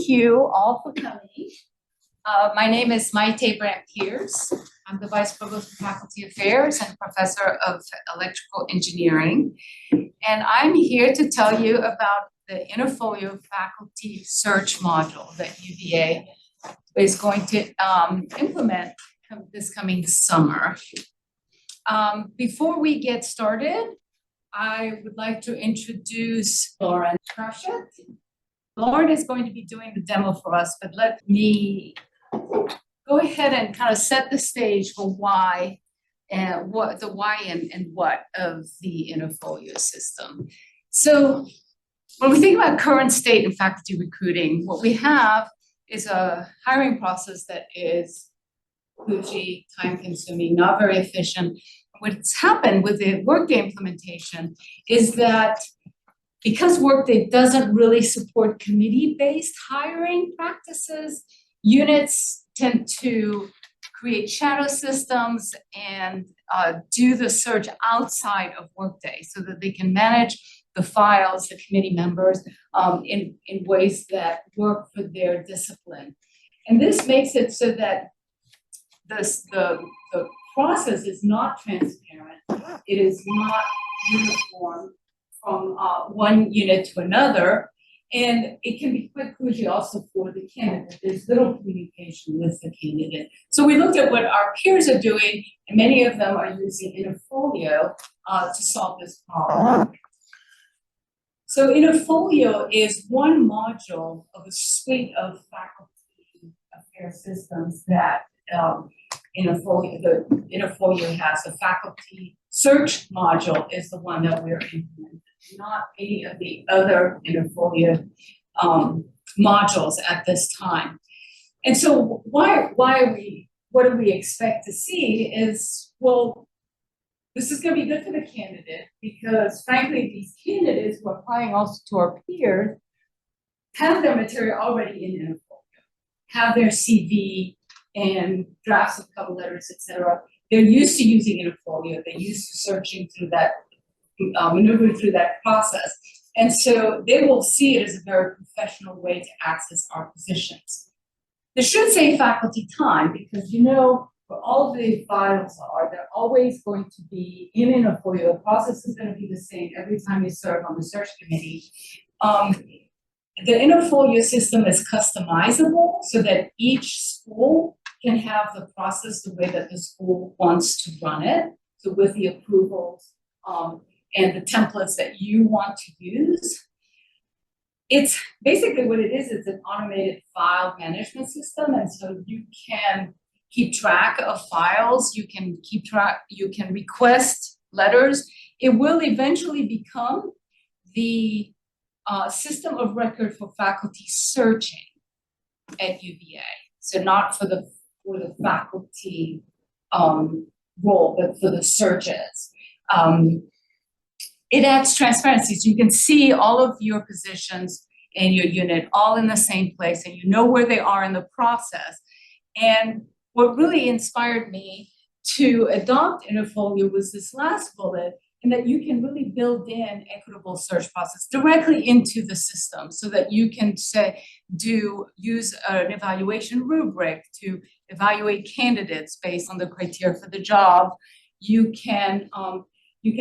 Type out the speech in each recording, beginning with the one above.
thank you all for coming. My name is Maite Brandt-Pierce. I'm the Vice Provost for Faculty Affairs and Professor of Electrical Engineering. And I'm here to tell you about the Interfolio Faculty Search Module that UVA is going to implement this coming summer. Before we get started, I would like to introduce Lauren Krashet. Lauren is going to be doing the demo for us, but let me go ahead and kind of set the stage for why and what the why and what of the Interfolio system. So when we think about current state in faculty recruiting, what we have is a hiring process that is kludgy, time-consuming, not very efficient. What's happened with the Workday implementation is that because Workday doesn't really support committee-based hiring practices, units tend to create shadow systems and do the search outside of Workday so that they can manage the files, the committee members, in ways that work for their discipline. And this makes it so that the process is not transparent. It is not uniform from one unit to another, and it can be quite kludgy also for the candidate. There's little communication with the candidate. So we looked at what our peers are doing, and many of them are using Interfolio to solve this problem. So Interfolio is one module of a suite of faculty affairs systems that Interfolio has. The faculty search module is the one that we're implementing, not any of the other Interfolio modules at this time. And so what do we expect to see is, well, this is going to be good for the candidate because frankly, these candidates who are applying also to our peers have their material already in Interfolio, have their CV and drafts of cover letters, etc. They're used to using Interfolio. They're used to searching through that, maneuvering through that process. And so they will see it as a very professional way to access our positions. This should save faculty time because, you know, where all of the files are, they're always going to be in Interfolio. The process is going to be the same every time you serve on the search committee. The Interfolio system is customizable so that each school can have the process the way that the school wants to run it. So with the approvals and the templates that you want to use. It's basically what it is, it's an automated file management system. And so you can keep track of files, you can request letters. It will eventually become the system of record for faculty searching at UVA. So not for the faculty role, but for the searches. It adds transparency, so you can see all of your positions in your unit all in the same place, and you know where they are in the process. And what really inspired me to adopt Interfolio was this last bullet, and that you can really build in equitable search process directly into the system so that you can use an evaluation rubric to evaluate candidates based on the criteria for the job. You can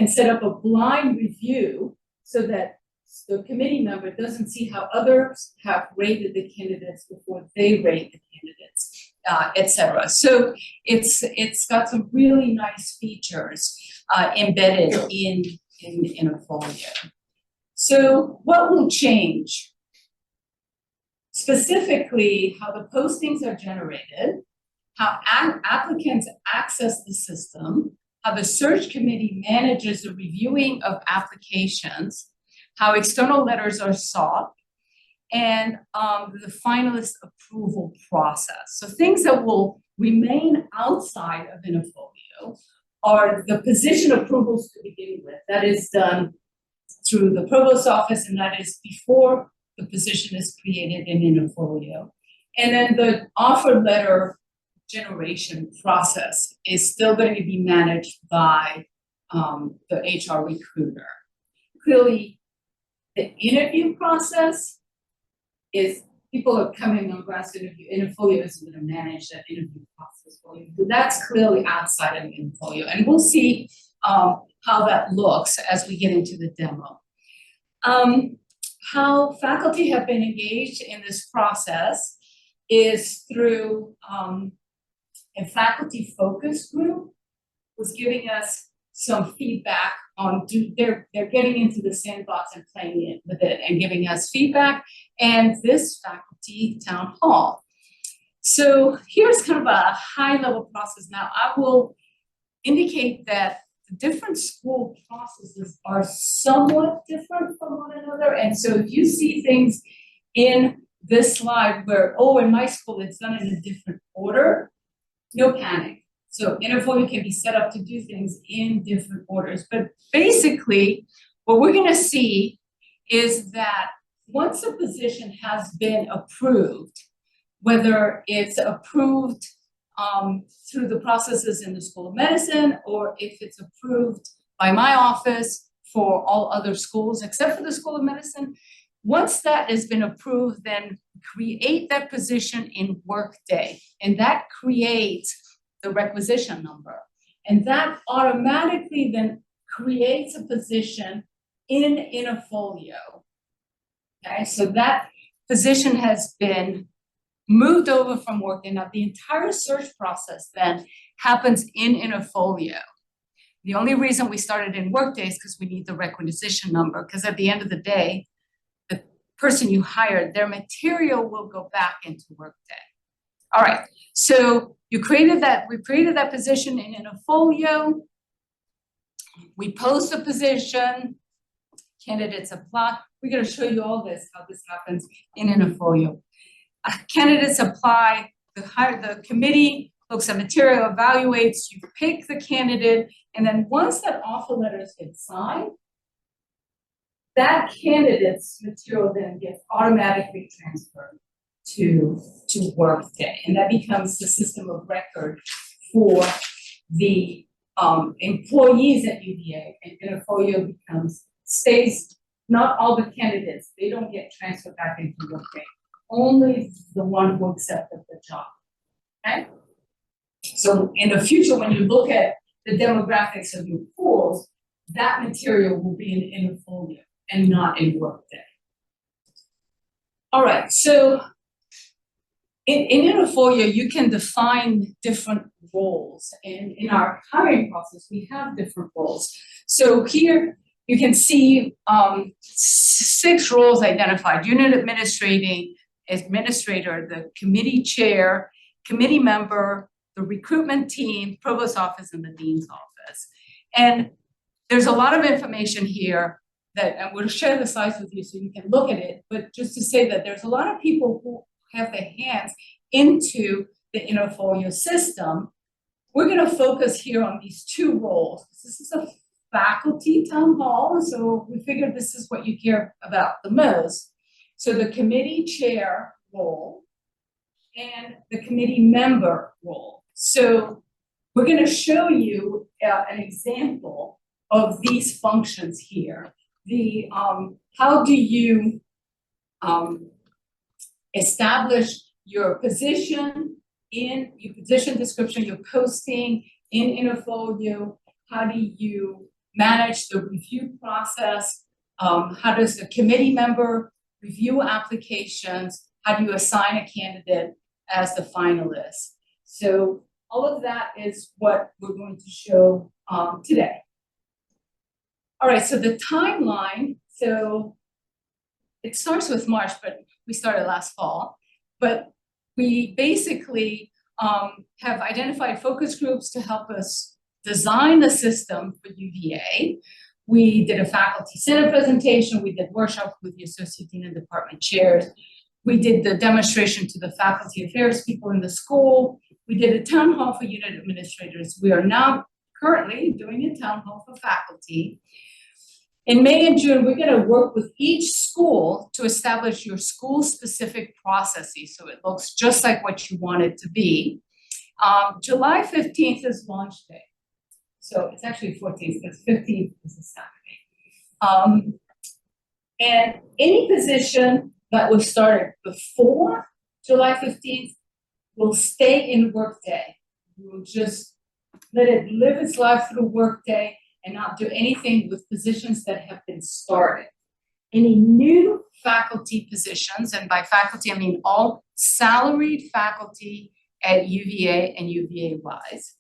set up a blind review so that the committee member doesn't see how others have rated the candidates before they rate the candidates, etc. So it's got some really nice features embedded in Interfolio. So what will change? Specifically, how the postings are generated, how applicants access the system, how the search committee manages the reviewing of applications, how external letters are sought, and the finalist approval process. So things that will remain outside of Interfolio are the position approvals to begin with. That is done through the provost's office, and that is before the position is created in Interfolio. And then the offer letter generation process is still going to be managed by the HR recruiter. Clearly, the interview process is people are coming on grass interview, Interfolio isn't going to manage that interview process for you. But that's clearly outside of Interfolio, and we'll see how that looks as we get into the demo. How faculty have been engaged in this process is through a faculty focus group was giving us some feedback on they're getting into the sandbox and playing it with it and giving us feedback, and this faculty town hall. So here's kind of a high level process. Now I will indicate that the different school processes are somewhat different from one another, and so if you see things in this slide where, oh, in my school it's done in a different order, no panic. So Interfolio can be set up to do things in different orders. But basically, what we're going to see is that once a position has been approved, whether it's approved through the processes in the School of Medicine, or if it's approved by my office for all other schools except for the School of Medicine, once that has been approved, then create that position in Workday, and that creates the requisition number. And that automatically then creates a position in Interfolio. Okay, so that position has been moved over from Workday. Now the entire search process then happens in Interfolio. The only reason we started in Workday is because we need the requisition number, because at the end of the day, the person you hired, their material will go back into Workday. All right, so we created that position in Interfolio. We post a position, candidates apply. We're going to show you all this, how this happens in Interfolio. Candidates apply, the committee looks at material, evaluates, you pick the candidate, and then once that offer letter is signed, that candidate's material then gets automatically transferred to Workday, and that becomes the system of record for the employees at UVA, and Interfolio stays, not all the candidates, they don't get transferred back into Workday, only the one who accepted the job, okay? So in the future, when you look at the demographics of your pools, that material will be in Interfolio and not in Workday. All right, so in Interfolio, you can define different roles, and in our hiring process, we have different roles. So here you can see 6 roles identified: unit administrator, the committee chair, committee member, the recruitment team, provost office, and the dean's office. And there's a lot of information here that, and we'll share the slides with you so you can look at it, but just to say that there's a lot of people who have their hands into the Interfolio system. We're going to focus here on these 2 roles. This is a faculty town hall, so we figured this is what you care about the most. So the committee chair role and the committee member role. So we're going to show you an example of these functions here. The how do you establish your position in your position description, your posting in Interfolio? How do you manage the review process? How does the committee member review applications? How do you assign a candidate as the finalist? So all of that is what we're going to show today. All right, so the timeline, so it starts with March, but we started last fall. But we basically have identified focus groups to help us design the system for UVA. We did a faculty center presentation. We did workshops with the associate dean and department chairs. We did the demonstration to the faculty affairs people in the school. We did a town hall for unit administrators. We are now currently doing a town hall for faculty. In May and June, we're going to work with each school to establish your school-specific processes, so it looks just like what you want it to be. July 15th is launch day. So it's actually 14th, because 15th is a Saturday. And any position that was started before July 15th will stay in Workday. We'll just let it live its life through Workday and not do anything with positions that have been started. Any new faculty positions, and by faculty I mean all salaried faculty at UVA and UVA-wise,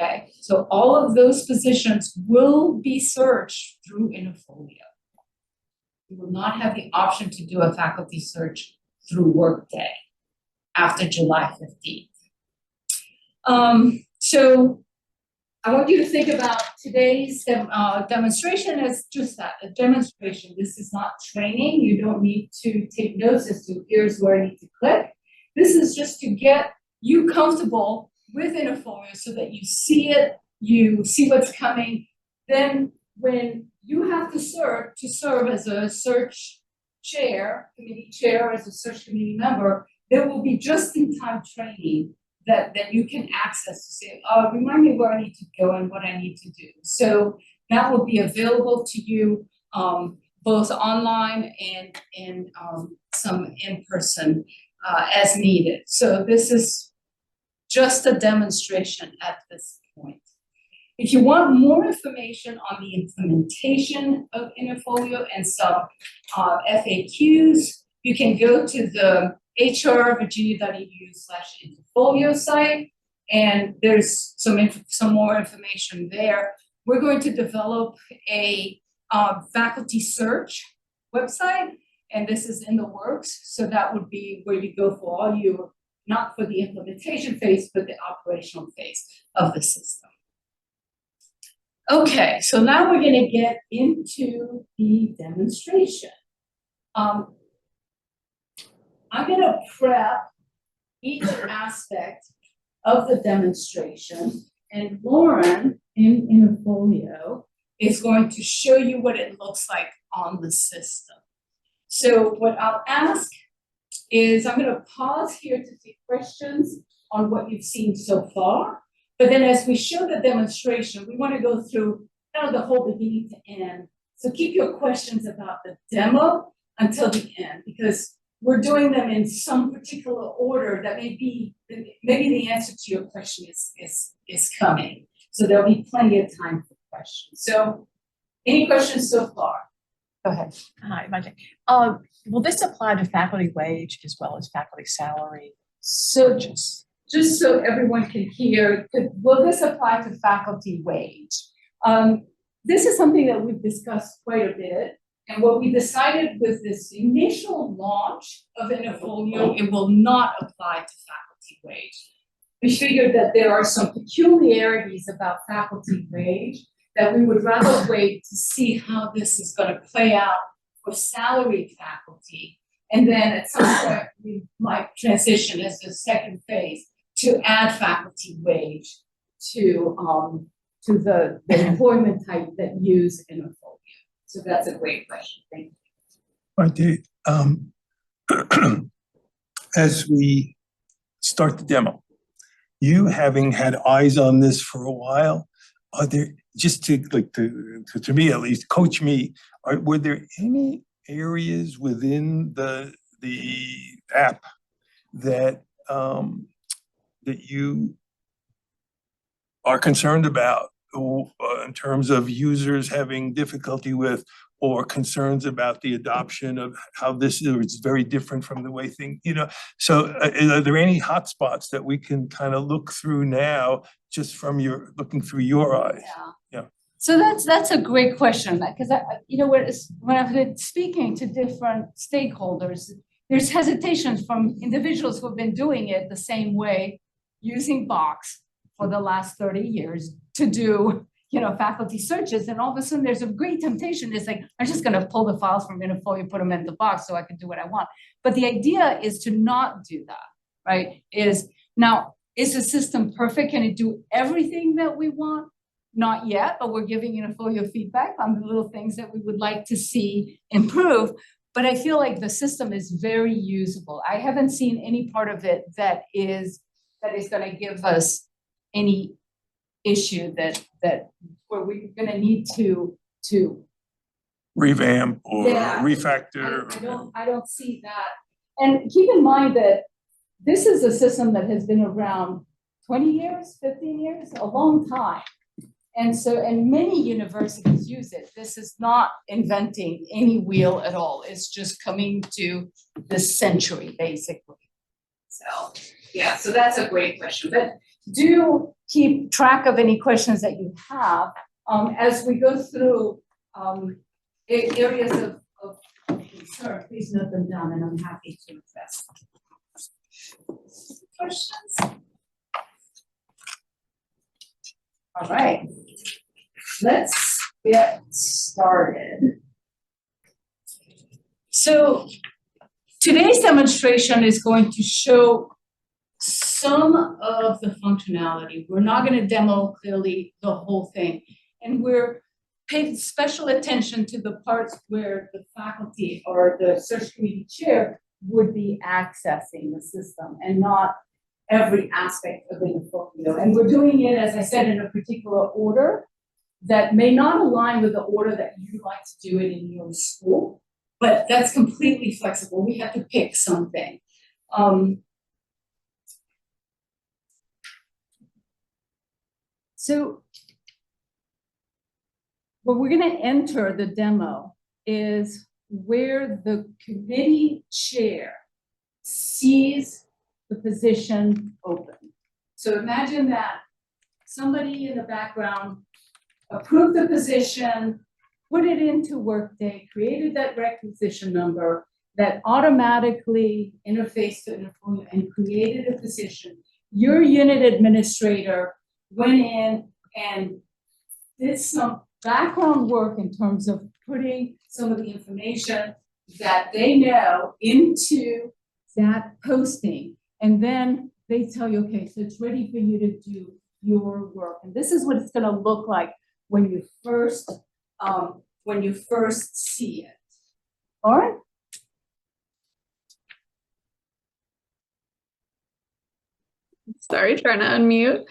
okay? So all of those positions will be searched through Interfolio. You will not have the option to do a faculty search through Workday after July 15th. So I want you to think about today's demonstration as just that, a demonstration. This is not training. You don't need to take notes as to here's where I need to click. This is just to get you comfortable with Interfolio so that you see it, you see what's coming. Then when you have to serve as a search chair, committee chair, as a search committee member, there will be just-in-time training that you can access to say, oh, remind me where I need to go and what I need to do. So that will be available to you both online and some in person as needed. So this is just a demonstration at this point. If you want more information on the implementation of Interfolio and some FAQs, you can go to the hrvirginia.edu/Interfolio site, and there's some more information there. We're going to develop a faculty search website, and this is in the works. So that would be where you go for all your, not for the implementation phase, but the operational phase of the system. Okay, so now we're going to get into the demonstration. I'm going to prep each aspect of the demonstration, and Lauren in Interfolio is going to show you what it looks like on the system. So what I'll ask is I'm going to pause here to take questions on what you've seen so far. But then as we show the demonstration, we want to go through kind of the whole beginning to end. So keep your questions about the demo until the end, because we're doing them in some particular order that maybe the answer to your question is coming. So there'll be plenty of time for questions. So any questions so far? Go ahead. Hi, Majid. Will this apply to faculty wage as well as faculty salary? So just so everyone can hear, will this apply to faculty wage? This is something that we've discussed quite a bit. And what we decided with this initial launch of Interfolio, it will not apply to faculty wage. We figured that there are some peculiarities about faculty wage that we would rather wait to see how this is going to play out for salaried faculty. And then at some point, we might transition as the second phase to add faculty wage to the employment type that use Interfolio. So that's a great question. Thank you. Right, as we start the demo, you having had eyes on this for a while, are there, just to me at least, coach me, were there any areas within the app that that you are concerned about in terms of users having difficulty with, or concerns about the adoption of how this is very different from the way things, so are there any hot spots that we can kind of look through now just from looking through your eyes? Yeah. So that's a great question, because when I've been speaking to different stakeholders, there's hesitation from individuals who have been doing it the same way, using Box for the last 30 years to do, faculty searches. And all of a sudden there's a great temptation. It's like, I'm just going to pull the files from Interfolio, put them in the box so I can do what I want. But the idea is to not do that, right? Is the system perfect? Can it do everything that we want? Not yet, but we're giving Interfolio feedback on the little things that we would like to see improve. But I feel like the system is very usable. I haven't seen any part of it that is going to give us any issue that where we're going to need to revamp or Yeah. refactor. I don't see that. And keep in mind that this is a system that has been around 20 years, 15 years, a long time. And so, and many universities use it. This is not inventing any wheel at all. It's just coming to this century, basically. So, yeah, so that's a great question. But do keep track of any questions that you have as we go through areas of concern. Please note them down, and I'm happy to address questions. All right, let's get started. So today's demonstration is going to show some of the functionality. We're not going to demo clearly the whole thing. And we're paying special attention to the parts where the faculty or the search committee chair would be accessing the system and not every aspect of the Interfolio. And we're doing it, as I said, in a particular order that may not align with the order that you like to do it in your school, but that's completely flexible. We have to pick something. So what we're going to enter the demo is where the committee chair sees the position open. So imagine that somebody in the background approved the position, put it into Workday, created that requisition number that automatically interfaced to Interfolio and created a position. Your unit administrator went in and did some background work in terms of putting some of the information that they know into that posting. And then they tell you, okay, so it's ready for you to do your work. And this is what it's going to look like when you first see it. All right. Sorry, trying to unmute.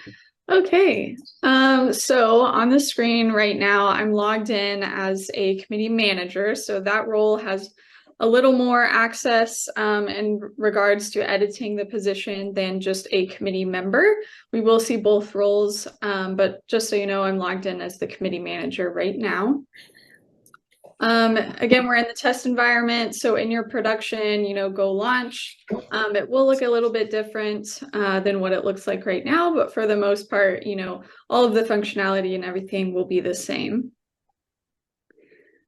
Okay, so on the screen right now, I'm logged in as a committee manager. So that role has a little more access in regards to editing the position than just a committee member. We will see both roles, but just so you know, I'm logged in as the committee manager right now. Again, we're in the test environment. So in your production, go launch, it will look a little bit different than what it looks like right now. But for the most part, all of the functionality and everything will be the same.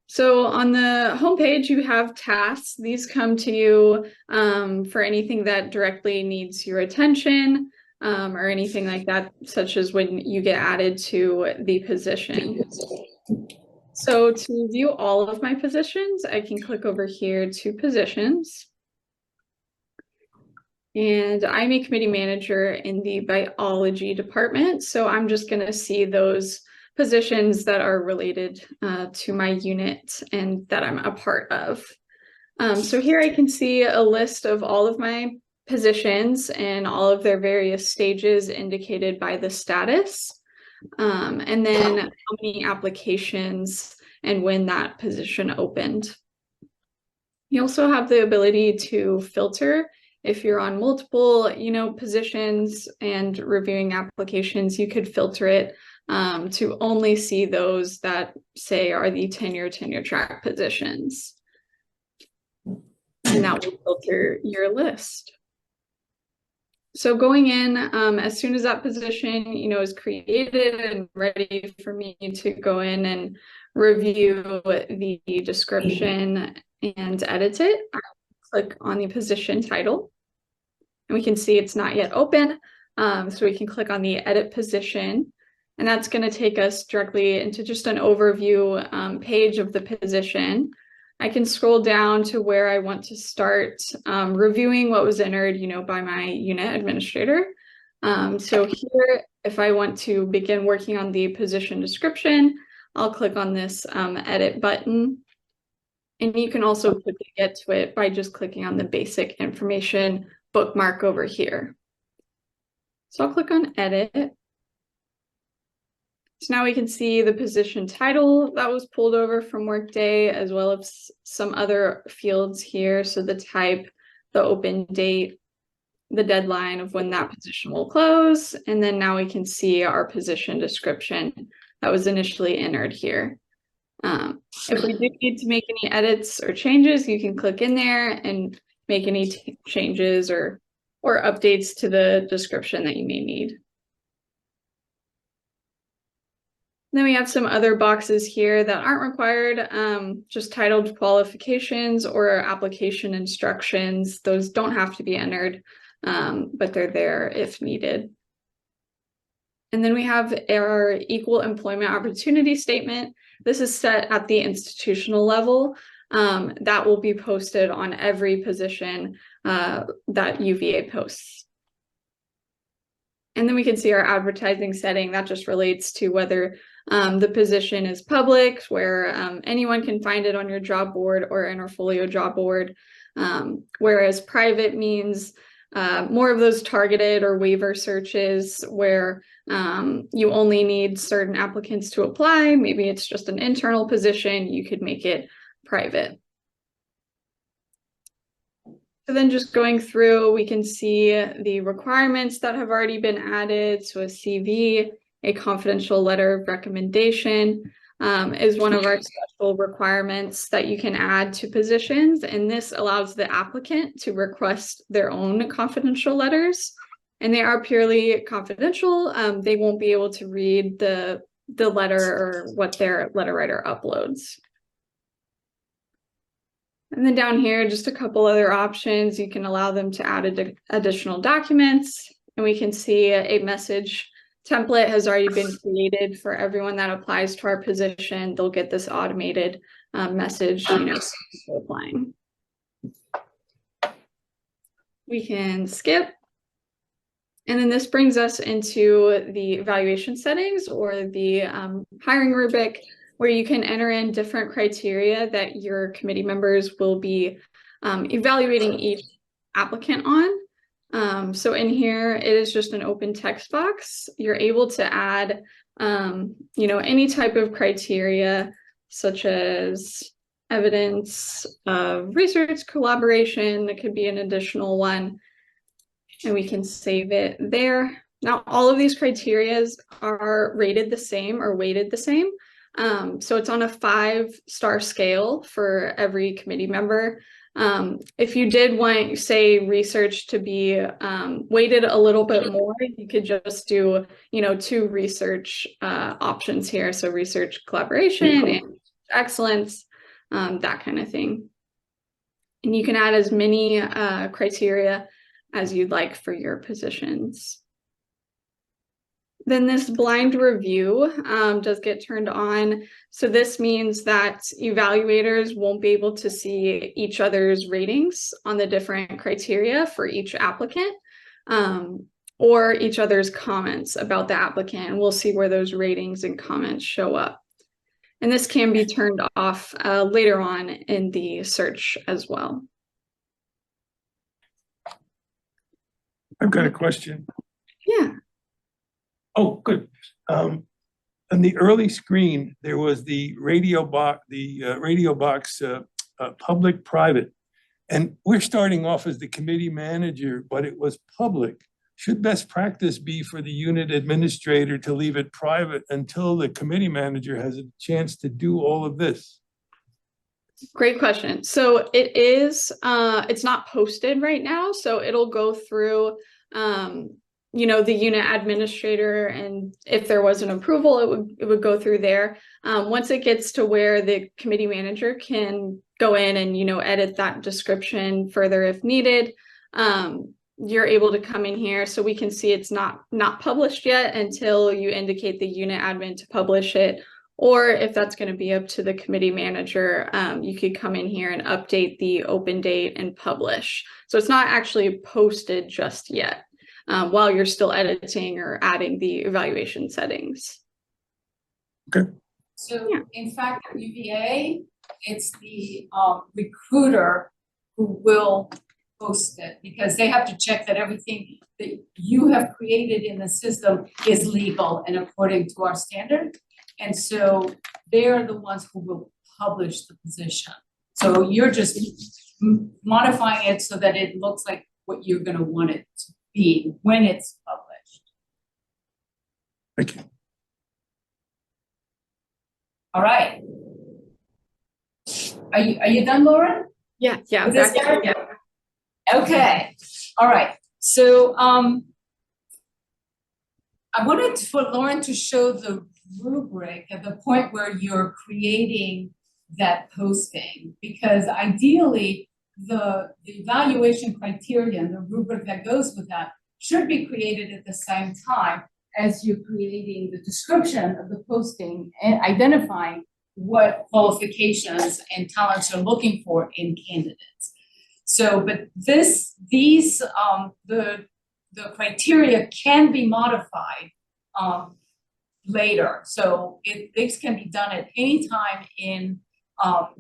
So on the homepage, you have tasks. These come to you for anything that directly needs your attention or anything like that, such as when you get added to the position. So to view all of my positions, I can click over here to positions. And I'm a committee manager in the biology department. So I'm just going to see those positions that are related to my unit and that I'm a part of. So here I can see a list of all of my positions and all of their various stages indicated by the status. And then how many applications and when that position opened. You also have the ability to filter if you're on multiple, positions and reviewing applications. You could filter it to only see those that say are the tenure track positions. And that will filter your list. So going in, as soon as that position, is created and ready for me to go in and review the description and edit it, I click on the position title. And we can see it's not yet open. So we can click on the edit position. And that's going to take us directly into just an overview page of the position. I can scroll down to where I want to start reviewing what was entered, by my unit administrator. So here, if I want to begin working on the position description, I'll click on this edit button. And you can also quickly get to it by just clicking on the basic information bookmark over here. So I'll click on edit. So now we can see the position title that was pulled over from Workday, as well as some other fields here. So the type, the open date, the deadline of when that position will close. And then now we can see our position description that was initially entered here. If we do need to make any edits or changes, you can click in there and make any changes or updates to the description that you may need. Then we have some other boxes here that aren't required, just titled qualifications or application instructions. Those don't have to be entered, but they're there if needed. And then we have our equal employment opportunity statement. This is set at the institutional level. That will be posted on every position that UVA posts. And then we can see our advertising setting. That just relates to whether the position is public, where anyone can find it on your job board or Interfolio job board, whereas private means more of those targeted or waiver searches where you only need certain applicants to apply. Maybe it's just an internal position, you could make it private. So then just going through, we can see the requirements that have already been added. So a CV, a confidential letter of recommendation is one of our special requirements that you can add to positions. And this allows the applicant to request their own confidential letters. And they are purely confidential. They won't be able to read the letter or what their letter writer uploads. And then down here, just a couple other options. You can allow them to add additional documents, and we can see a message template has already been created for everyone that applies to our position. They'll get this automated message, applying. We can skip. And then this brings us into the evaluation settings or the hiring rubric, where you can enter in different criteria that your committee members will be evaluating each applicant on. So in here, it is just an open text box. You're able to add, any type of criteria, such as evidence of research collaboration. It could be an additional one, and we can save it there. Now, all of these criteria are rated the same or weighted the same. So it's on a 5-star scale for every committee member. If you did want, say, research to be weighted a little bit more, you could just do, 2 research options here. So research collaboration and excellence, that kind of thing. And you can add as many criteria as you'd like for your positions. Then this blind review does get turned on. So this means that evaluators won't be able to see each other's ratings on the different criteria for each applicant or each other's comments about the applicant. We'll see where those ratings and comments show up. And this can be turned off later on in the search as well. I've got a question. Yeah. Oh, good. On the early screen, there was the radio box, public-private. And we're starting off as the committee manager, but it was public. Should best practice be for the unit administrator to leave it private until the committee manager has a chance to do all of this? Great question. So it is, it's not posted right now. So it'll go through, the unit administrator, and if there was an approval, it would go through there. Once it gets to where the committee manager can go in and, edit that description further if needed, you're able to come in here. So we can see it's not published yet until you indicate the unit admin to publish it. Or if that's going to be up to the committee manager, you could come in here and update the open date and publish. So it's not actually posted just yet while you're still editing or adding the evaluation settings. Okay. So in fact, at UVA, it's the recruiter who will post it, because they have to check that everything that you have created in the system is legal and according to our standard. And so they're the ones who will publish the position. So you're just modifying it so that it looks like what you're gonna want it to be when it's published. Thank you. All right. Are you done, Lauren? Yeah, yeah. With this back- part? yeah. Okay, all right, so, I wanted for Lauren to show the rubric at the point where you're creating that posting, because ideally, the evaluation criteria and the rubric that goes with that should be created at the same time as you're creating the description of the posting and identifying what qualifications and talents you're looking for in candidates. So, but the criteria can be modified later. So this can be done at any time up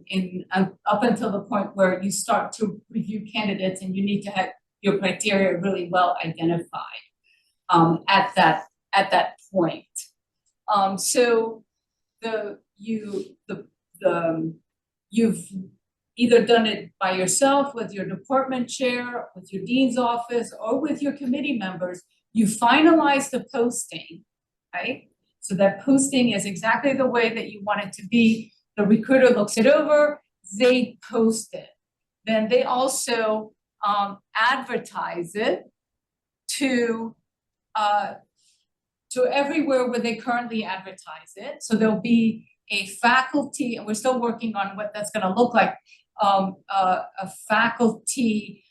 until the point where you start to review candidates and you need to have your criteria really well identified at that point. So you've either done it by yourself with your department chair, with your dean's office, or with your committee members. You finalize the posting, right? So that posting is exactly the way that you want it to be. The recruiter looks it over, they post it. Then they also advertise it to everywhere where they currently advertise it. So there'll be a faculty, and we're still working on what that's gonna look like, a faculty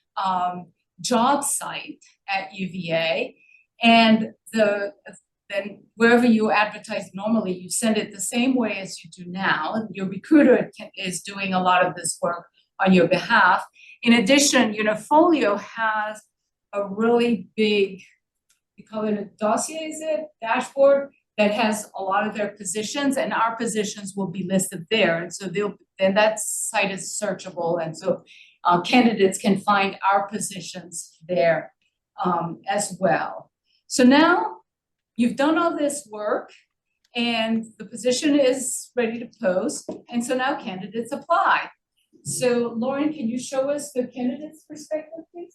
job site at UVA, and then wherever you advertise normally, you send it the same way as you do now. Your recruiter is doing a lot of this work on your behalf. In addition, Interfolio has a really big, we call it a dossier, is it? Dashboard that has a lot of their positions, and our positions will be listed there. And so then that site is searchable. And so candidates can find our positions there as well. So now you've done all this work and the position is ready to post. And so now candidates apply. So Lauren, can you show us the candidate's perspective, please?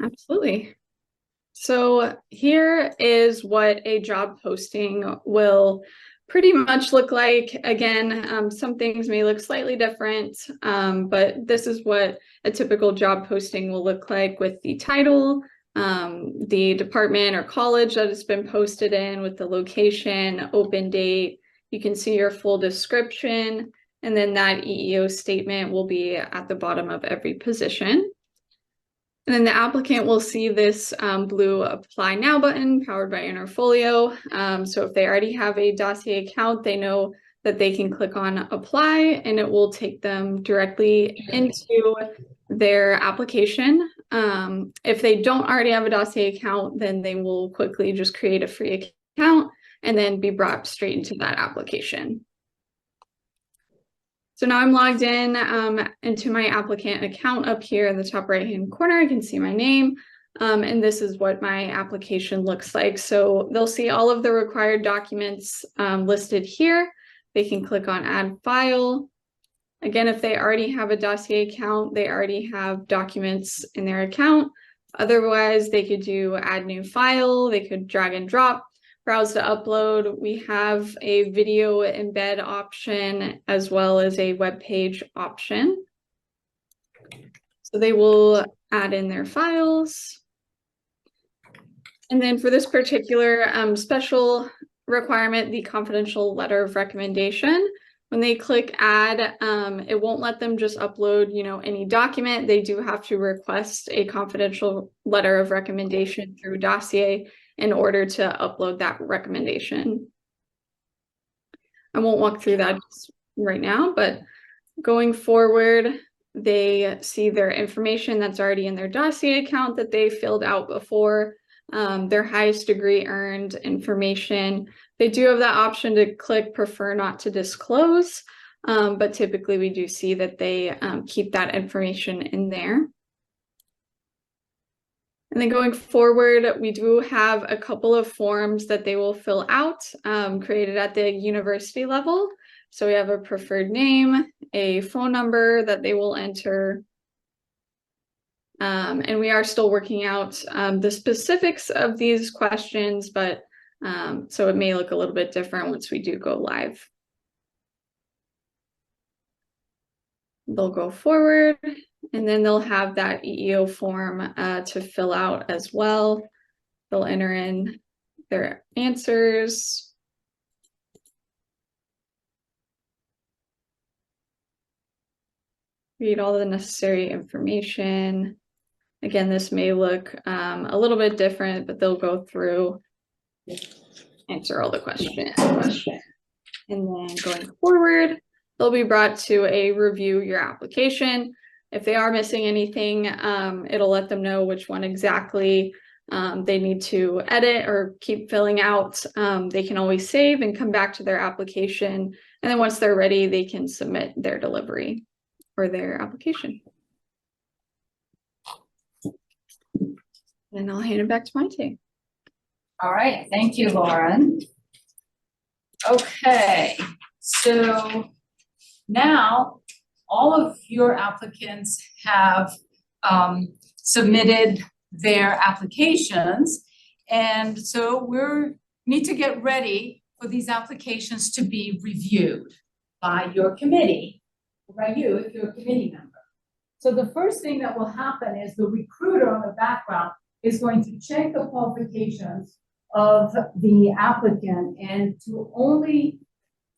Absolutely. So here is what a job posting will pretty much look like. Again, some things may look slightly different, but this is what a typical job posting will look like, with the title, the department or college that it's been posted in, with the location, open date. You can see your full description, and then that EEO statement will be at the bottom of every position. And then the applicant will see this blue Apply Now button powered by Interfolio. So if they already have a dossier account, they know that they can click on Apply, and it will take them directly into their application. If they don't already have a dossier account, then they will quickly just create a free account and then be brought straight into that application. So now I'm logged in into my applicant account. Up here in the top right-hand corner, I can see my name, and this is what my application looks like. So they'll see all of the required documents listed here. They can click on Add File. Again, if they already have a dossier account, they already have documents in their account. Otherwise, they could do Add New File. They could drag and drop. Browse to upload. We have a video embed option as well as a web page option. So they will add in their files. And then for this particular special requirement, the confidential letter of recommendation, when they click add, it won't let them just upload, any document. They do have to request a confidential letter of recommendation through Dossier in order to upload that recommendation. I won't walk through that right now, but going forward, they see their information that's already in their dossier account that they filled out before, their highest degree earned information. They do have that option to click prefer not to disclose, but typically we do see that they keep that information in there. And then going forward, we do have a couple of forms that they will fill out, created at the university level. So we have a preferred name, a phone number that they will enter. And we are still working out the specifics of these questions, but so it may look a little bit different once we do go live. They'll go forward, and then they'll have that EEO form to fill out as well. They'll enter in their answers. Read all the necessary information. Again, this may look a little bit different, but they'll go through, answer all the questions. And then going forward, they'll be brought to a review your application. If they are missing anything, it'll let them know which one exactly they need to edit or keep filling out. They can always save and come back to their application. And then once they're ready, they can submit their delivery or their application. And I'll hand it back to Maite. All right, thank you, Lauren. Okay, so now all of your applicants have submitted their applications. And so we need to get ready for these applications to be reviewed by your committee, by you if you're a committee member. So the first thing that will happen is the recruiter on the background is going to check the qualifications of the applicant and to only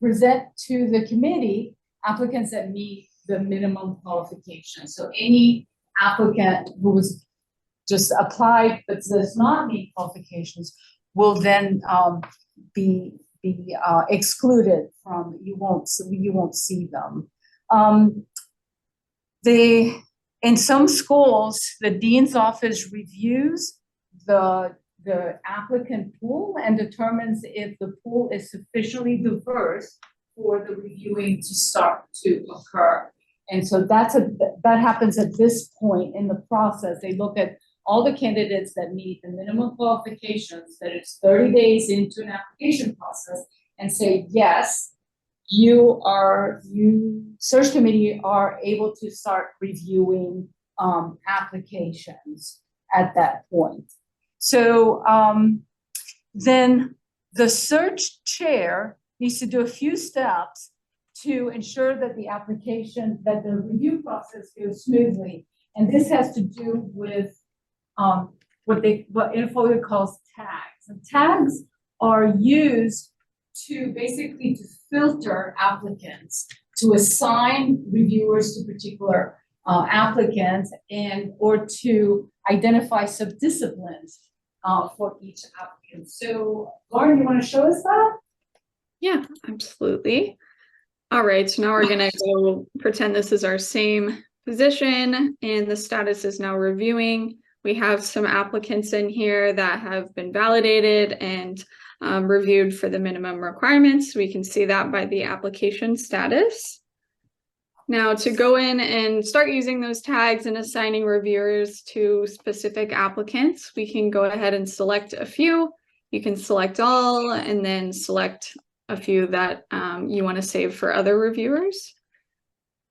present to the committee applicants that meet the minimum qualifications. So any applicant who was just applied but does not meet qualifications will then be excluded from, you won't see them. In some schools, the dean's office reviews the applicant pool and determines if the pool is sufficiently diverse for the reviewing to start to occur. And so that happens at this point in the process. They look at all the candidates that meet the minimum qualifications, that it's 30 days into an application process, and say, yes, search committee are able to start reviewing applications at that point. So then the search chair needs to do a few steps to ensure that that the review process goes smoothly. And this has to do with what Interfolio calls tags. And tags are used to basically to filter applicants, to assign reviewers to particular applicants, and or to identify subdisciplines for each applicant. So Lauren, you want to show us that? Yeah, absolutely. All right, so now we're gonna go pretend this is our same position and the status is now reviewing. We have some applicants in here that have been validated and reviewed for the minimum requirements. We can see that by the application status. Now to go in and start using those tags and assigning reviewers to specific applicants, we can go ahead and select a few. You can select all and then select a few that you want to save for other reviewers.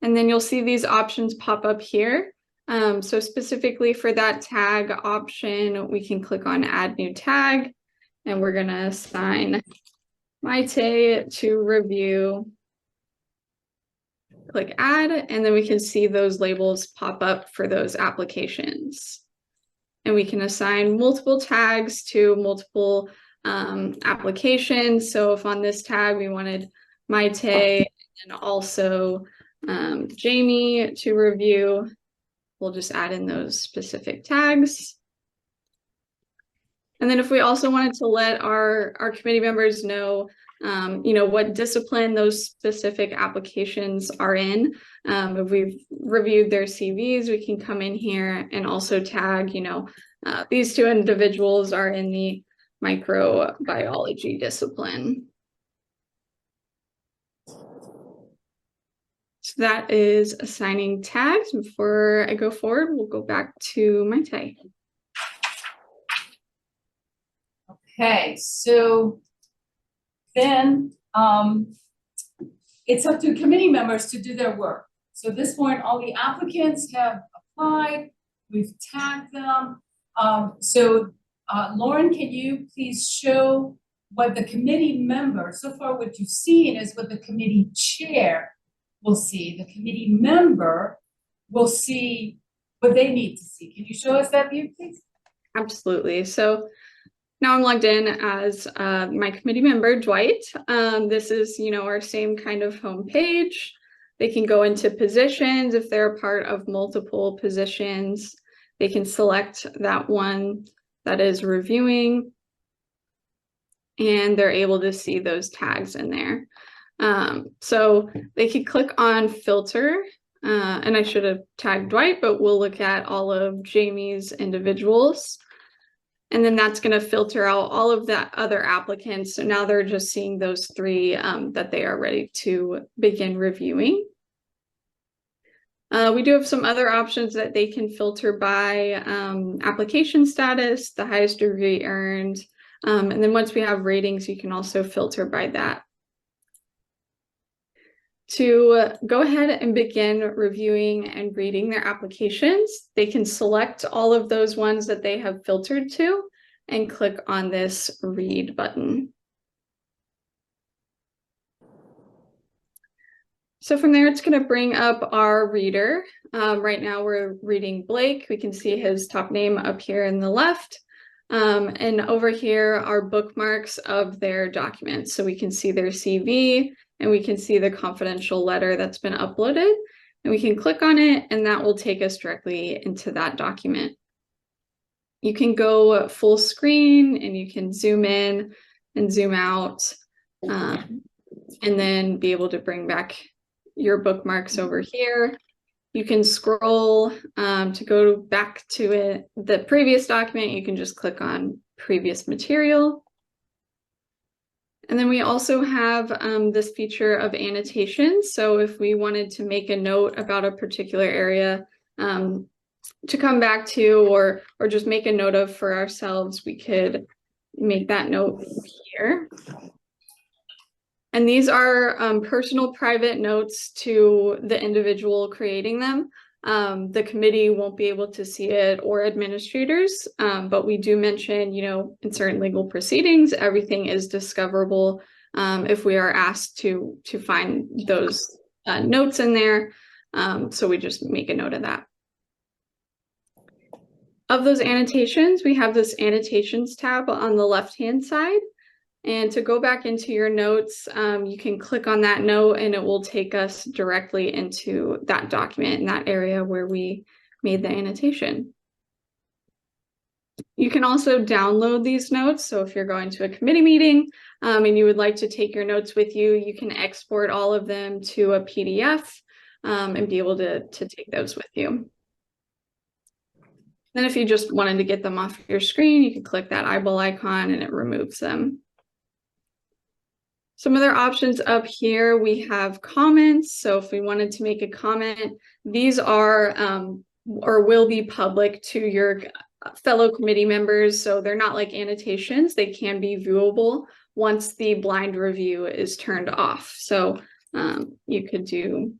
And then you'll see these options pop up here. So specifically for that tag option, we can click on add new tag, and we're going to assign Maite to review. Click add, and then we can see those labels pop up for those applications. And we can assign multiple tags to multiple applications. So if on this tag we wanted Maite and also Jamie to review, we'll just add in those specific tags. And then if we also wanted to let our committee members know, what discipline those specific applications are in. If we've reviewed their CVs, we can come in here and also tag, these two individuals are in the microbiology discipline. So that is assigning tags. Before I go forward, we'll go back to Maite. Okay, so then, it's up to committee members to do their work. So at this point, all the applicants have applied, we've tagged them. Lauren, can you please show what the committee member, so far what you've seen is what the committee chair will see. The committee member will see what they need to see. Can you show us that view, please? Absolutely. So now I'm logged in as my committee member, Dwight. This is, our same kind of home page. They can go into positions if they're a part of multiple positions. They can select that one that is reviewing, and they're able to see those tags in there. So they could click on filter, and I should have tagged Dwight, but we'll look at all of Jamie's individuals. And then that's going to filter out all of the other applicants. So now they're just seeing those three that they are ready to begin reviewing. We do have some other options that they can filter by application status, the highest degree earned. And then once we have ratings, you can also filter by that. To go ahead and begin reviewing and reading their applications, they can select all of those ones that they have filtered to and click on this read button. So from there, it's going to bring up our reader. Right now we're reading Blake. We can see his top name up here in the left. And over here are bookmarks of their documents. So we can see their CV, and we can see the confidential letter that's been uploaded, and we can click on it, and that will take us directly into that document. You can go full screen, and you can zoom in and zoom out, and then be able to bring back your bookmarks over here. You can scroll to go back to the previous document. You can just click on previous material. And then we also have this feature of annotations. So if we wanted to make a note about a particular area to come back to, or just make a note of for ourselves, we could make that note here. And these are personal private notes to the individual creating them. The committee won't be able to see it, or administrators, but we do mention, in certain legal proceedings, everything is discoverable if we are asked to find those notes in there. So we just make a note of that. Of those annotations, we have this annotations tab on the left-hand side. And to go back into your notes, you can click on that note, and it will take us directly into that document in that area where we made the annotation. You can also download these notes. So if you're going to a committee meeting and you would like to take your notes with you, you can export all of them to a PDF and be able to take those with you. Then if you just wanted to get them off your screen, you can click that eyeball icon and it removes them. Some other options up here, we have comments. So if we wanted to make a comment, these are or will be public to your fellow committee members. So they're not like annotations. They can be viewable once the blind review is turned off. So you could do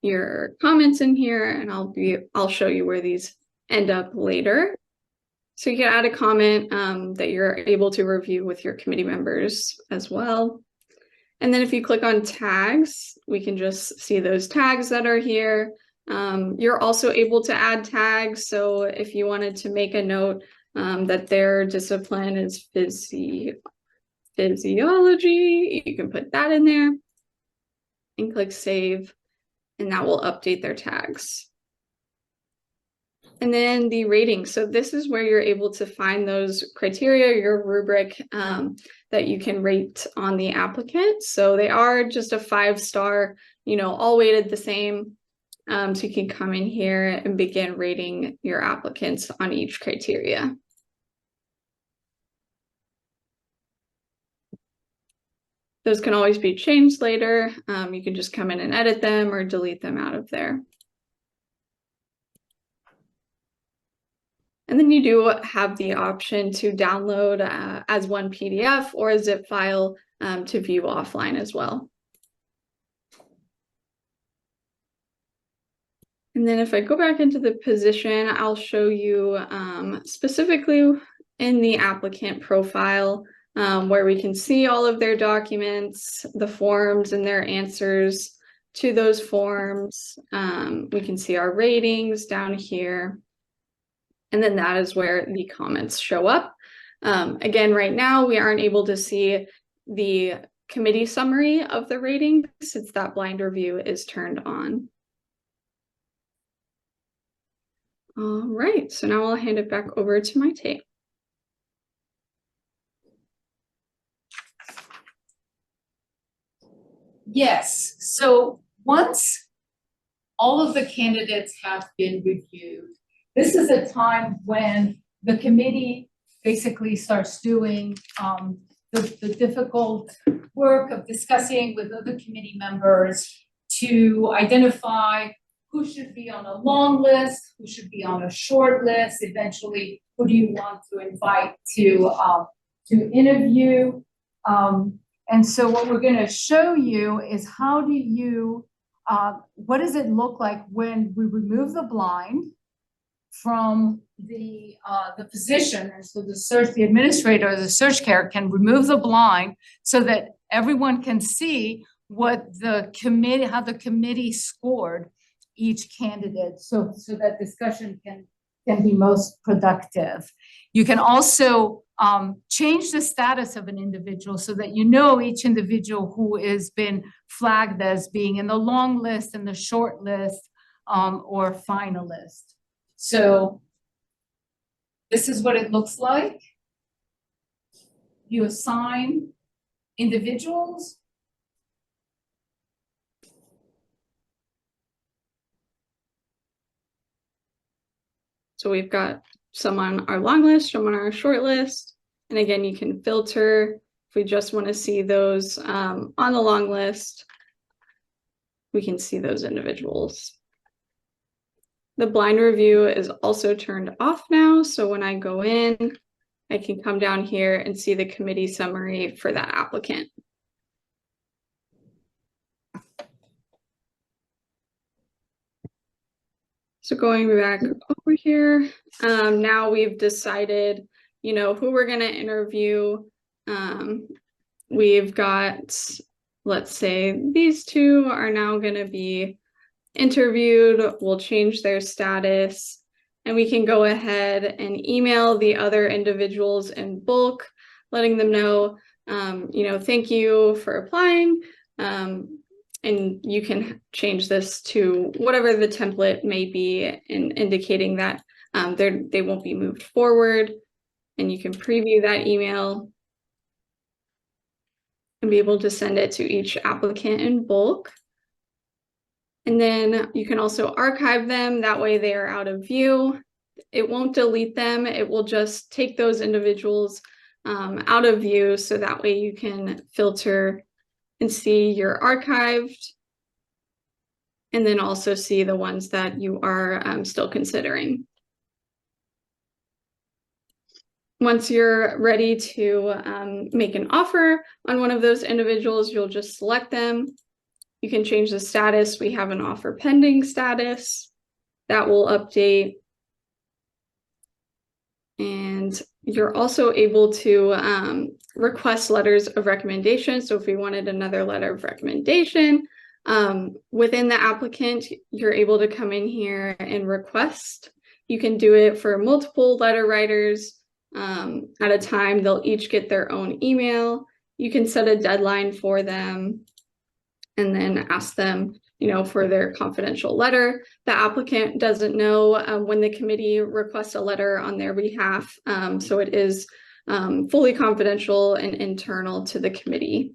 your comments in here, and I'll show you where these end up later. So you can add a comment that you're able to review with your committee members as well. And then if you click on tags, we can just see those tags that are here. You're also able to add tags. So if you wanted to make a note that their discipline is physiology, you can put that in there and click save, and that will update their tags. And then the rating. So this is where you're able to find those criteria, your rubric that you can rate on the applicant. So they are just a 5-star, all weighted the same. So you can come in here and begin rating your applicants on each criteria. Those can always be changed later. You can just come in and edit them or delete them out of there. And then you do have the option to download as one PDF or a zip file to view offline as well. And then if I go back into the position, I'll show you specifically in the applicant profile where we can see all of their documents, the forms and their answers to those forms. We can see our ratings down here. And then that is where the comments show up. Again, right now, we aren't able to see the committee summary of the ratings since that blind review is turned on. All right, so now I'll hand it back over to Maite. Yes, so once all of the candidates have been reviewed, this is a time when the committee basically starts doing the difficult work of discussing with other committee members to identify who should be on a long list, who should be on a short list, eventually who do you want to invite to interview. And so what we're going to show you is how do you, what does it look like when we remove the blind from the position, and so the administrator or the search chair can remove the blind so that everyone can see what the committee, how the committee scored each candidate, so that discussion can be most productive. You can also change the status of an individual so that you know each individual who has been flagged as being in the long list and the short list or finalist. So this is what it looks like. You assign individuals. So we've got some on our long list, some on our short list. And again, you can filter if we just want to see those on the long list. We can see those individuals. The blind review is also turned off now. So when I go in, I can come down here and see the committee summary for that applicant. So going back over here, now we've decided, you know, who we're going to interview. We've got, let's say these two are now going to be interviewed. We'll change their status and we can go ahead and email the other individuals in bulk, letting them know, you know, thank you for applying. And you can change this to whatever the template may be in indicating that they won't be moved forward. And you can preview that email and be able to send it to each applicant in bulk. And then you can also archive them. That way they are out of view. It won't delete them. It will just take those individuals out of view. So that way you can filter and see your archived, and then also see the ones that you are still considering. Once you're ready to make an offer on one of those individuals, you'll just select them. You can change the status. We have an offer pending status that will update. And you're also able to request letters of recommendation. So if we wanted another letter of recommendation within the applicant, you're able to come in here and request. You can do it for multiple letter writers at a time. They'll each get their own email. You can set a deadline for them and then ask them, you know, for their confidential letter. The applicant doesn't know when the committee requests a letter on their behalf. So it is fully confidential and internal to the committee.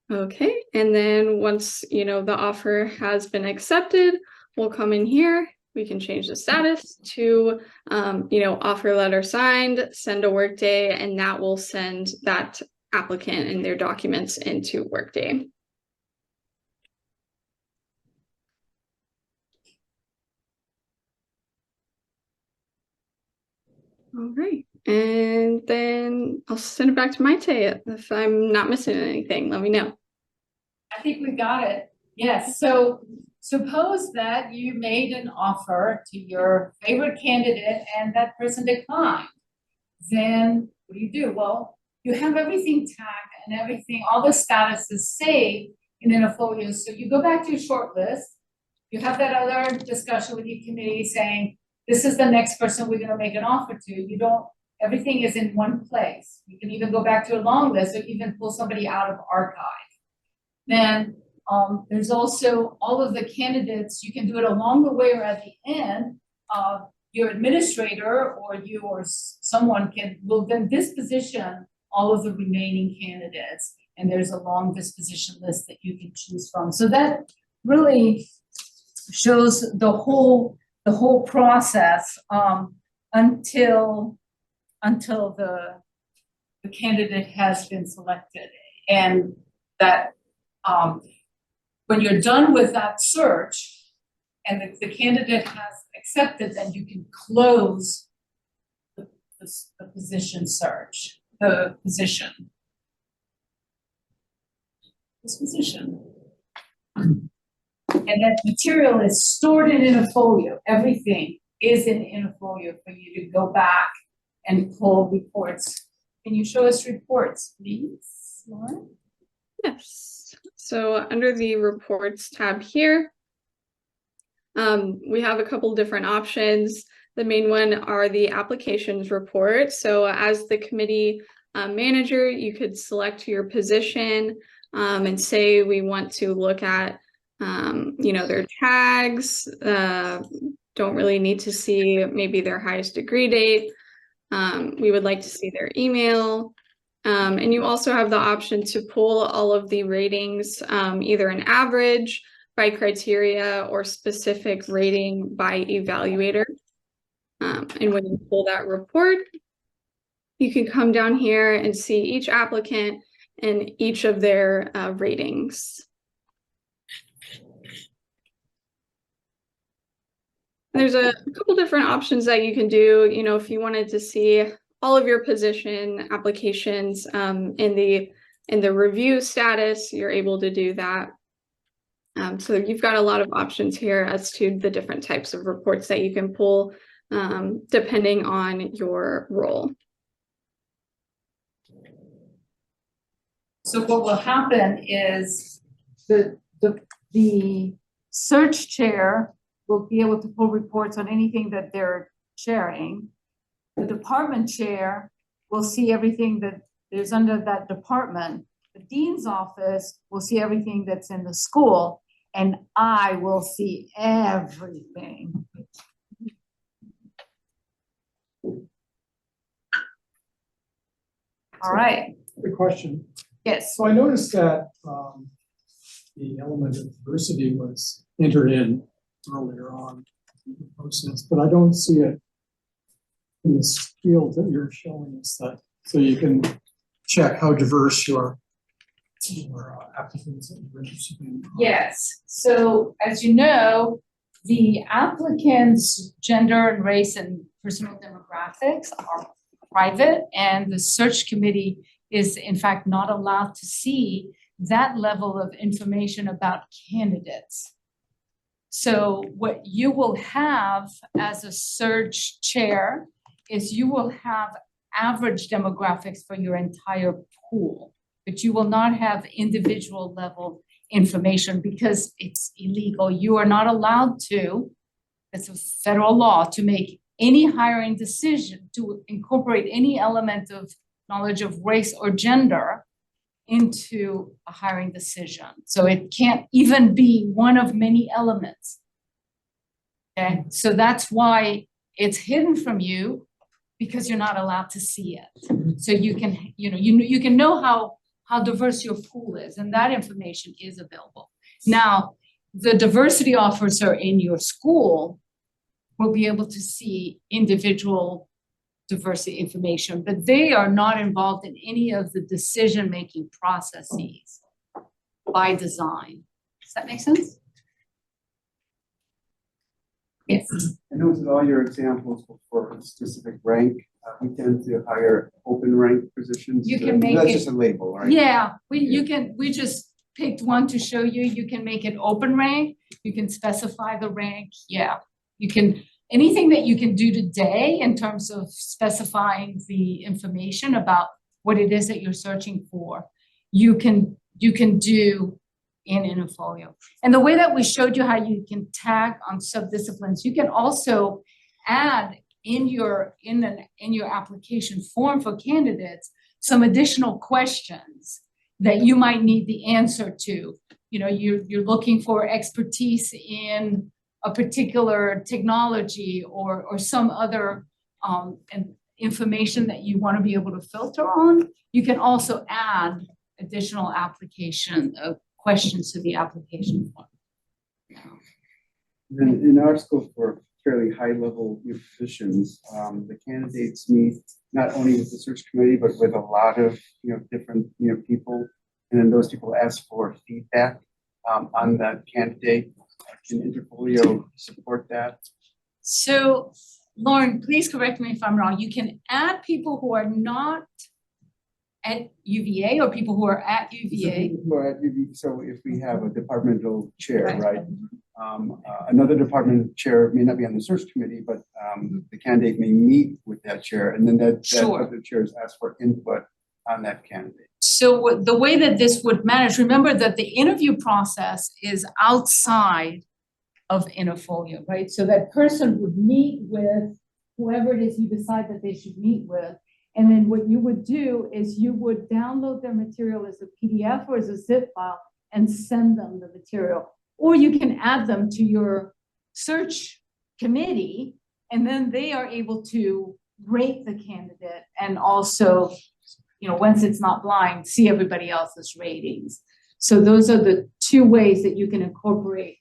Okay, and then once, you know, the offer has been accepted, we'll come in here. We can change the status to, you know, offer letter signed, send a workday, and that will send that applicant and their documents into Workday. All right, and then I'll send it back to Maite. If I'm not missing anything, let me know. I think we got it. Yes, so suppose that you made an offer to your favorite candidate and that person declined. Then what do? Well, you have everything tagged and everything, all the status is saved in Interfolio. So you go back to your short list. You have that other discussion with your committee saying, this is the next person we're gonna make an offer to. You don't, everything is in one place. You can even go back to a long list or even pull somebody out of archive. Then there's also all of the candidates. You can do it along the way or at the end. Your administrator or you or someone will then disposition all of the remaining candidates, and there's a long disposition list that you can choose from. So that really shows the whole process until the candidate has been selected, and that when you're done with that search and the candidate has accepted, then you can close the position search, this position. And that material is stored in Interfolio. Everything is in Interfolio for you to go back and pull reports. Can you show us reports, please, Lauren? Yes. So under the reports tab here, we have a couple different options. The main one are the applications report. So as the committee manager, you could select your position and say we want to look at their tags, don't really need to see maybe their highest degree date. We would like to see their email. And you also have the option to pull all of the ratings, either an average by criteria or specific rating by evaluator. And when you pull that report, you can come down here and see each applicant and each of their ratings. There's a couple different options that you can do. If you wanted to see all of your position applications in the review status, you're able to do that. So you've got a lot of options here as to the different types of reports that you can pull depending on your role. So what will happen is the search chair will be able to pull reports on anything that they're sharing. The department chair will see everything that is under that department. The dean's office will see everything that's in the school, and I will see everything. All right. Good question. Yes. So I noticed that the element of diversity was entered in earlier on in the process, but I don't see it in this field that you're showing us, that so you can check how diverse your applicants that you're interested in. Yes. So as you know, the applicants' gender and race and personal demographics are private, and the search committee is in fact not allowed to see that level of information about candidates. So what you will have as a search chair is you will have average demographics for your entire pool, but you will not have individual level information because it's illegal. You are not allowed to, it's a federal law, to make any hiring decision, to incorporate any element of knowledge of race or gender into a hiring decision. So it can't even be one of many elements. Okay, so that's why it's hidden from you, because you're not allowed to see it. So you can, you can know how diverse your pool is, and that information is available. Now, the diversity officer in your school will be able to see individual diversity information, but they are not involved in any of the decision-making processes by design. Does that make sense? Yes. I know with all your examples for a specific rank, we tend to hire open rank positions. You can make That's it- just a label, right? Yeah, we just picked one to show you. You can make it open rank, you can specify the rank, yeah. You can, anything that you can do today in terms of specifying the information about what it is that you're searching for, you can do in Interfolio. And the way that we showed you how you can tag on subdisciplines, you can also add in your application form for candidates some additional questions that you might need the answer to. You know, you're looking for expertise in a particular technology or some other information that you want to be able to filter on. You can also add additional application questions to the application form. Then in our scope for fairly high level positions, the candidates meet not only with the search committee, but with a lot of, different, people. And then those people ask for feedback on that candidate. Can Interfolio support that? So, Lauren, please correct me if I'm wrong. You can add people who are not at UVA or people who are at UVA. So if we have a departmental chair, Right. right? Another department chair may not be on the search committee, but the candidate may meet with that chair, and then that Sure. other chairs ask for input on that candidate. So the way that this would manage, remember that the interview process is outside of Interfolio, right? So that person would meet with whoever it is you decide that they should meet with. And then what you would do is you would download their material as a PDF or as a zip file and send them the material. Or you can add them to your search committee, and then they are able to rate the candidate and also, once it's not blind, see everybody else's ratings. So those are the two ways that you can incorporate,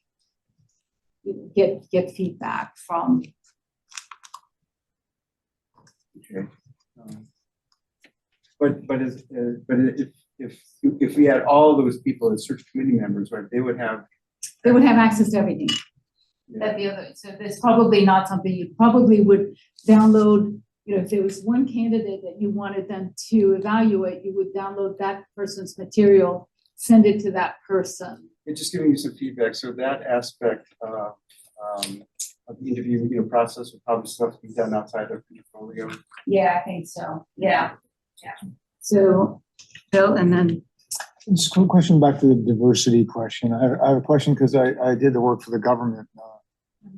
get feedback from. Okay. But if we had all those people as search committee members, right, they would have. They would have access to everything. That the other, so there's probably not something you probably would download. If there was one candidate that you wanted them to evaluate, you would download that person's material, send it to that person. It's just giving you some feedback. So that aspect of the interview, process would probably still have to be done outside of Interfolio. Yeah, I think so. Yeah. So, Bill, and then. Just a quick question back to the diversity question. I have a question because I did the work for the government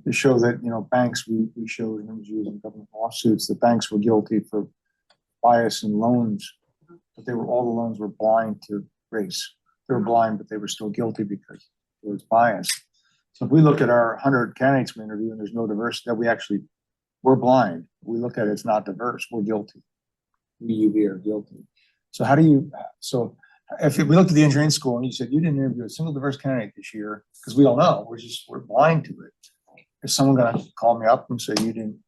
to show that, banks, we showed in interviews and government lawsuits that banks were guilty for bias in loans, but all the loans were blind to race. They were blind, but they were still guilty because there was bias. So if we look at our 100 candidates we interview and there's no diversity, that we're blind. We look at it, it's not diverse, we're guilty. We are guilty. So if we looked at the engineering school and you said you didn't interview a single diverse candidate this year, because we don't know, we're blind to it. Is someone gonna call me up and say you didn't,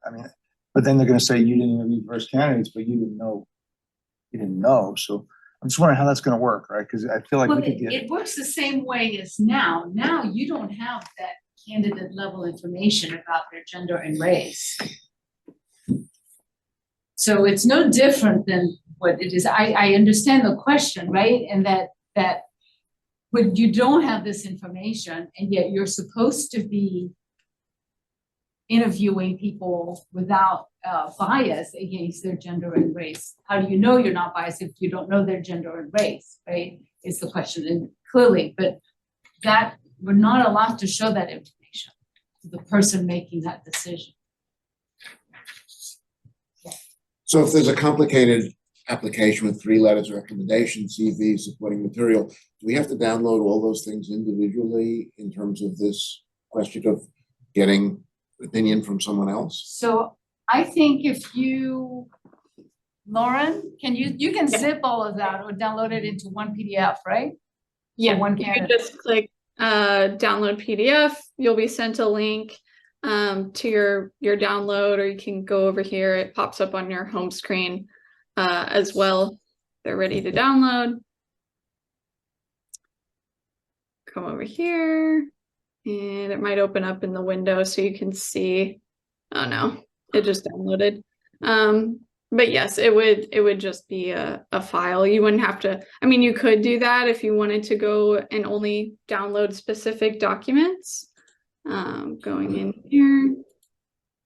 but then they're gonna say you didn't interview diverse candidates, but you didn't know. So I'm just wondering how that's gonna work, right? Because I feel like we could get. It works the same way as now. Now you don't have that candidate level information about their gender and race. So it's no different than what it is. I understand the question, right? And that when you don't have this information and yet you're supposed to be interviewing people without bias against their gender and race. How do you know you're not biased if you don't know their gender and race, right? Is the question, and clearly, but that we're not allowed to show that information to the person making that decision. So if there's a complicated application with 3 letters of recommendation, CV, supporting material, do we have to download all those things individually in terms of this question of getting opinion from someone else? So I think if you, Lauren, you can zip all of that or download it into one PDF, right? Yeah, one you can candidate. just click download PDF. You'll be sent a link to your download, or you can go over here. It pops up on your home screen as well. They're ready to download. Come over here, and it might open up in the window so you can see. Oh no, it just downloaded. But yes, it would just be a file. You wouldn't have to, I mean, you could do that if you wanted to go and only download specific documents. Going in here.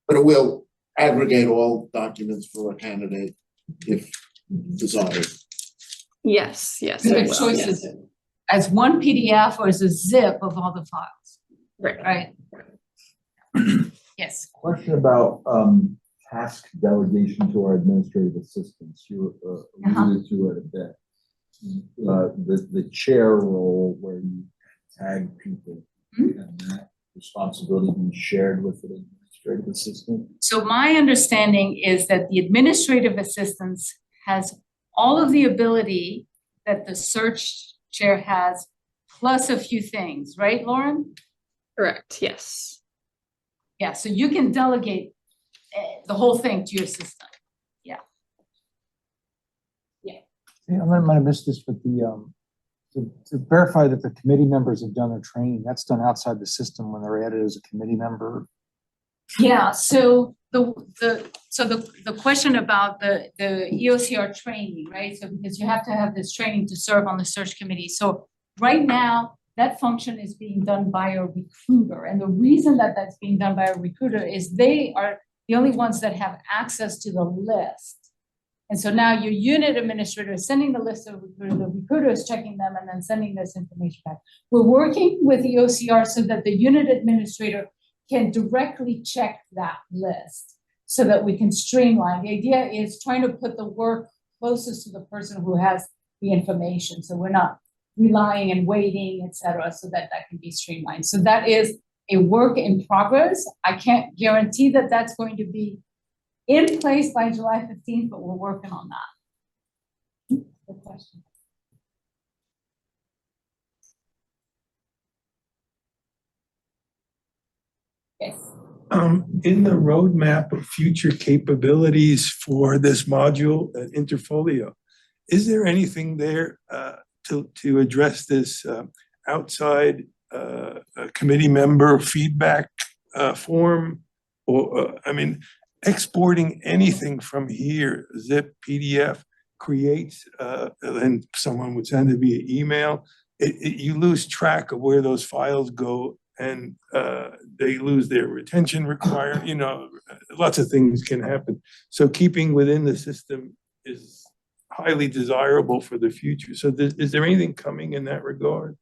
But it will aggregate all documents for a candidate if desired. Yes, yes. So it the will, choice yes. is as one PDF or as a zip of all the files, Right. right? Yes. Question about task delegation to our administrative assistants. You alluded to it a bit. The chair role where you tag people and that responsibility be shared with an administrative assistant? So my understanding is that the administrative assistant has all of the ability that the search chair has, plus a few things, right, Lauren? Correct, yes. Yeah, so you can delegate the whole thing to your assistant. Yeah, I might have missed this, but to verify that the committee members have done their training, that's done outside the system when they're added as a committee member. Yeah, so the question about the EOCR training, right? So because you have to have this training to serve on the search committee. So right now, that function is being done by a recruiter. And the reason that that's being done by a recruiter is they are the only ones that have access to the list. And so now your unit administrator is sending the list of the recruiter is checking them and then sending this information back. We're working with the OCR so that the unit administrator can directly check that list so that we can streamline. The idea is trying to put the work closest to the person who has the information. So we're not relying and waiting, et cetera, so that that can be streamlined. So that is a work in progress. I can't guarantee that that's going to be in place by July 15th, but we're working on that. Good question. Yes. In the roadmap of future capabilities for this module at Interfolio, is there anything there to address this outside committee member feedback form? Or, I mean, exporting anything from here, zip, PDF, creates, and someone would send it via email, you lose track of where those files go, and they lose their retention requirement, you know, lots of things can happen. So keeping within the system is highly desirable for the future. So is there anything coming in that regard?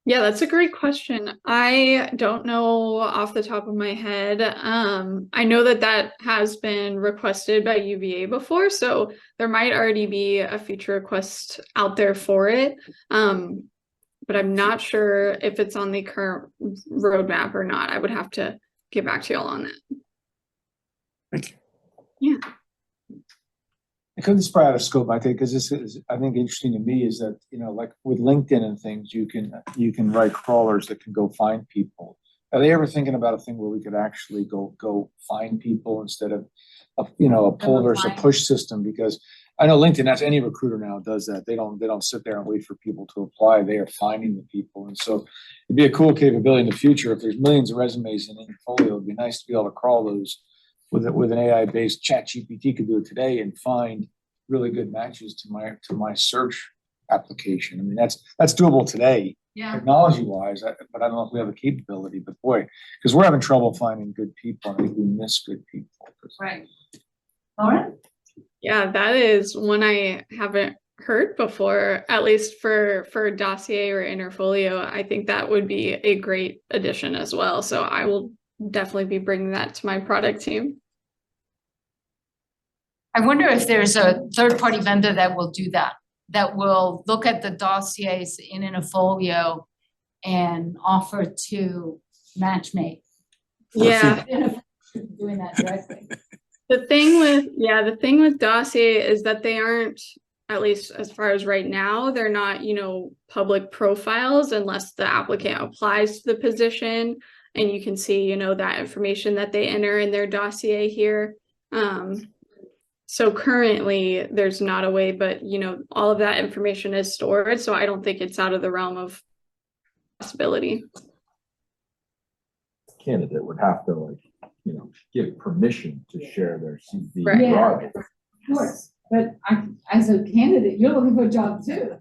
Yeah, that's a great question. I don't know off the top of my head. I know that has been requested by UVA before, so there might already be a future request out there for it. But I'm not sure if it's on the current roadmap or not. I would have to get back to y'all on that. Thank you. Yeah. Because it's probably out of scope, I think, because this is, I think, interesting to me is that, you know, like with LinkedIn and things, you can write crawlers that can go find people. Are they ever thinking about a thing where we could actually go find people instead of a pull versus a push system? Because I know LinkedIn, that's any recruiter now does that. They don't sit there and wait for people to apply. They are finding the people. And so it'd be a cool capability in the future. If there's millions of resumes in Interfolio, it'd be nice to be able to crawl those with an AI-based chat. GPT could do it today and find really good matches to my search application. I mean, that's doable today, technology-wise, but I don't know if we have the capability. But boy, because we're having trouble finding good people. I think we miss good people. Right. Lauren? Yeah, that is one I haven't heard before, at least for Dossier or Interfolio. I think that would be a great addition as well. So I will definitely be bringing that to my product team. I wonder if there's a third-party vendor that will do that will look at the dossiers in Interfolio and offer to matchmake. Yeah. Doing that directly. The thing with Dossier is that they aren't, at least as far as right now, they're not, public profiles unless the applicant applies to the position and you can see, you know, that information that they enter in their dossier here. So currently there's not a way, but you know, all of that information is stored. So I don't think it's out of the realm of possibility. Candidate would have to like, you know, give permission to share their CV. Right. Yeah. regardless. Of course, but as a candidate, you're looking for a job too.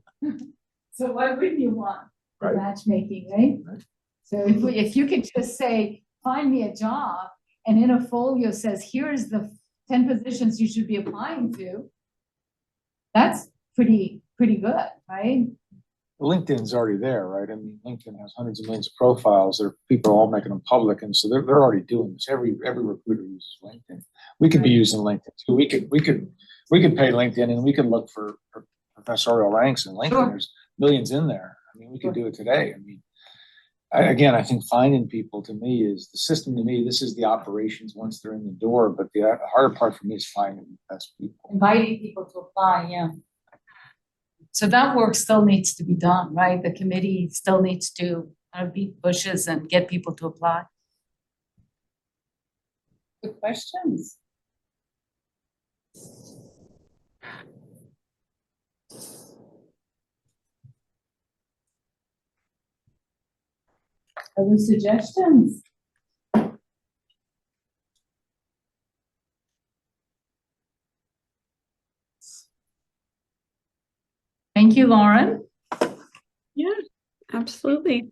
So why wouldn't you want Right. matchmaking, right? Right. So if you could just say, find me a job, and Interfolio says, here's the 10 positions you should be applying to, that's pretty good, right? LinkedIn's already there, right? I mean, LinkedIn has hundreds of millions of profiles. There are people all making them public, and so they're already doing this. Every recruiter uses LinkedIn. We could be using LinkedIn too. We could pay LinkedIn, and we could look for professorial ranks in LinkedIn. Sure. There's millions in there. I mean, we could do it today. I mean, again, I think finding people to me is the system. To me, this is the operations once they're in the door. But the harder part for me is finding the best people. Inviting people to apply, yeah. So that work still needs to be done, right? The committee still needs to beat bushes and get people to apply. Good questions. Other suggestions? Thank you, Lauren. Yeah, absolutely.